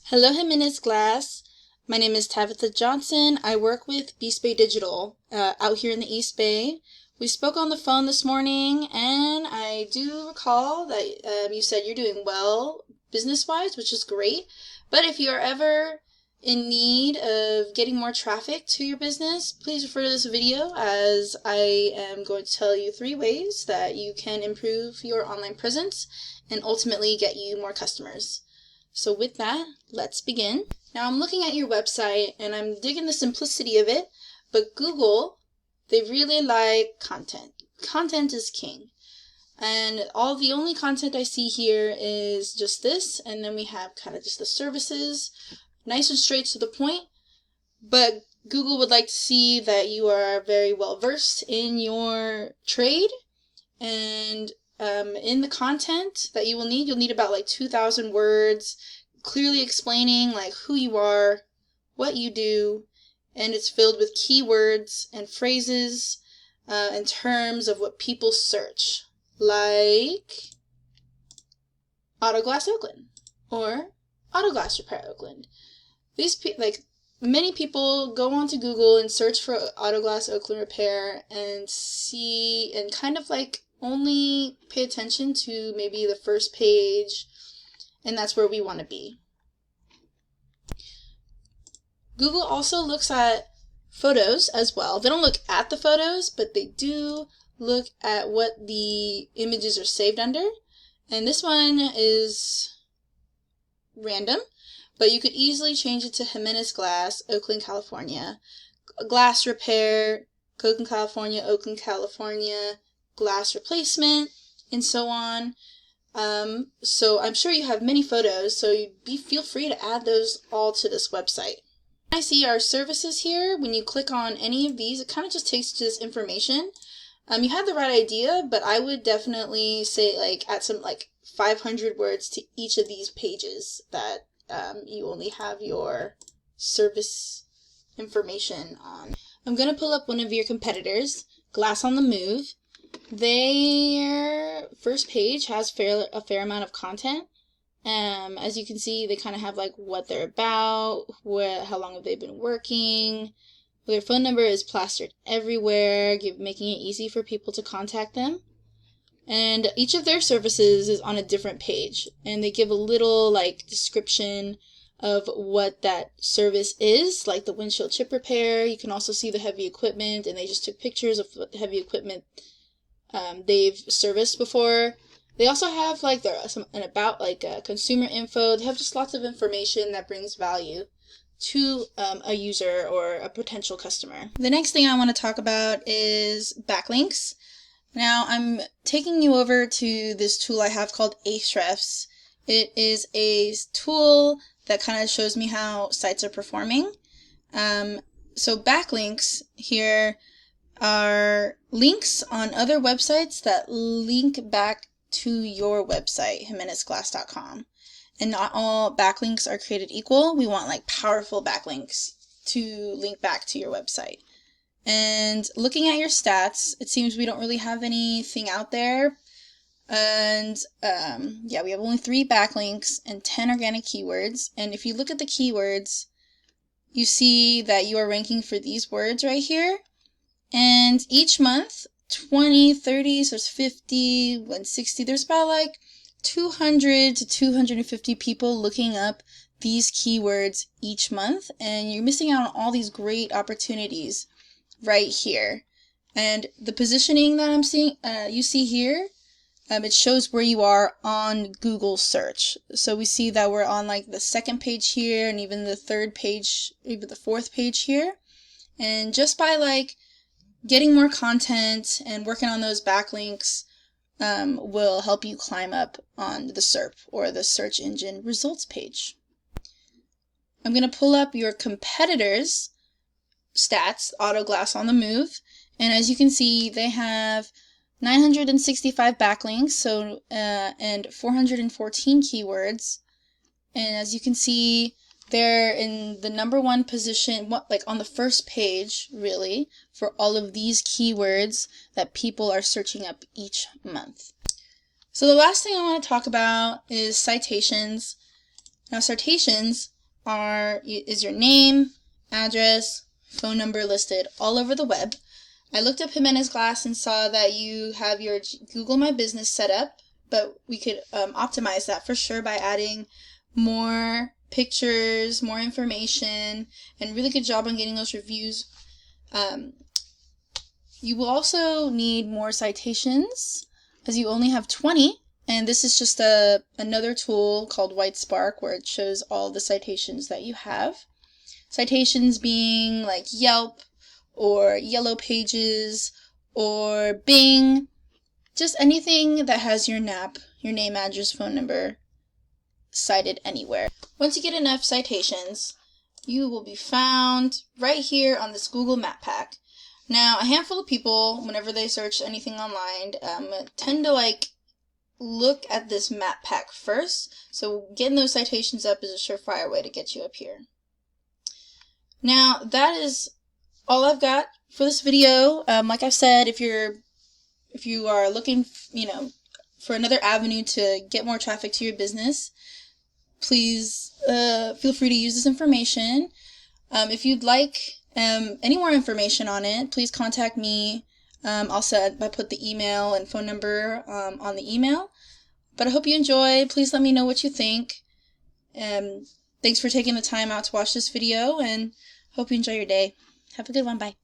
Hello Jimenez class. My name is Tabitha Johnson. I work with Beast Bay Digital out here in the East Bay. We spoke on the phone this morning and I do recall that you said you're doing well business-wise, which is great. But if you're ever in need of getting more traffic to your business, please refer to this video as I am going to tell you 3 ways that you can improve your online presence and ultimately get you more customers. So with that, let's begin. Now I'm looking at your website and I'm digging the simplicity of it, but Google, they really like content. Content is king. And the only content I see here is just this, and then we have kind of just the services, nice and straight to the point, but Google would like to see that you are very well versed in your trade, and in the content that you'll need about like 2,000 words, clearly explaining like who you are, what you do, and it's filled with keywords and phrases in terms of what people search, like Auto Glass Oakland or Auto Glass Repair Oakland. Many people go onto Google and search for Auto Glass Oakland Repair and see and kind of like only pay attention to maybe the first page, and that's where we want to be. Google also looks at photos as well. They don't look at the photos, but they do look at what the images are saved under. And this one is random, but you could easily change it to Jimenez Glass, Oakland, California, Glass Repair, Oakland, California, Oakland, California, glass replacement, and so on. So I'm sure you have many photos, so feel free to add those all to this website. I see our services here. When you click on any of these, it kind of just takes you to this information. You had the right idea, but I would definitely say add some 500 words to each of these pages that you only have your service information on. I'm going to pull up one of your competitors, Glass on the Move. Their first page has a fair amount of content. As you can see, they kind of have what they're about, how long have they been working. Their phone number is plastered everywhere, making it easy for people to contact them. And each of their services is on a different page, and they give a little description of what that service is, like the windshield chip repair. You can also see the heavy equipment, and they just took pictures of what the heavy equipment they've serviced before. They also have consumer info. They have just lots of information that brings value to a user or a potential customer. The next thing I want to talk about is backlinks. Now I'm taking you over to this tool I have called Ahrefs. It is a tool that kind of shows me how sites are performing. So backlinks here are links on other websites that link back to your website, jimenezglass.com. And not all backlinks are created equal. We want powerful backlinks to link back to your website. And looking at your stats, it seems we don't really have anything out there. And yeah, we have only 3 backlinks and 10 organic keywords. And if you look at the keywords, you see that you are ranking for these words right here. And each month, 20, 30, so there's 50, 160, there's about 200 to 250 people looking up these keywords each month, and you're missing out on all these great opportunities right here. And the positioning that I'm seeing, you see here, it shows where you are on Google search. So we see that we're on the 2nd page here, and even the 3rd page, even the 4th page here. And just by getting more content and working on those backlinks will help you climb up on the SERP, or the search engine results page. I'm going to pull up your competitors' stats, Auto Glass on the Move, and as you can see, they have 965 backlinks, and 414 keywords. And as you can see, they're in the #1 position, on the first page, really, for all of these keywords that people are searching up each month. So the last thing I want to talk about is citations. Now citations is your name, address, phone number listed all over the web. I looked up Jimenez Glass and saw that you have your Google My Business set up, but we could optimize that for sure by adding more pictures, more information, and really good job on getting those reviews. You will also need more citations, as you only have 20, and this is just another tool called White Spark where it shows all the citations that you have. Citations being like Yelp or Yellow Pages or Bing, just anything that has your NAP, your name, address, phone number, cited anywhere. Once you get enough citations, you will be found right here on this Google Map Pack. Now, a handful of people, whenever they search anything online, tend to look at this map pack first, so getting those citations up is a surefire way to get you up here. Now, that is all I've got for this video. Like I said, if you are looking, for another avenue to get more traffic to your business, please feel free to use this information. If you'd like any more information on it, please contact me. I'll put the email and phone number on the email. But I hope you enjoy. Please let me know what you think. Thanks for taking the time out to watch this video, and hope you enjoy your day. Have a good one. Bye.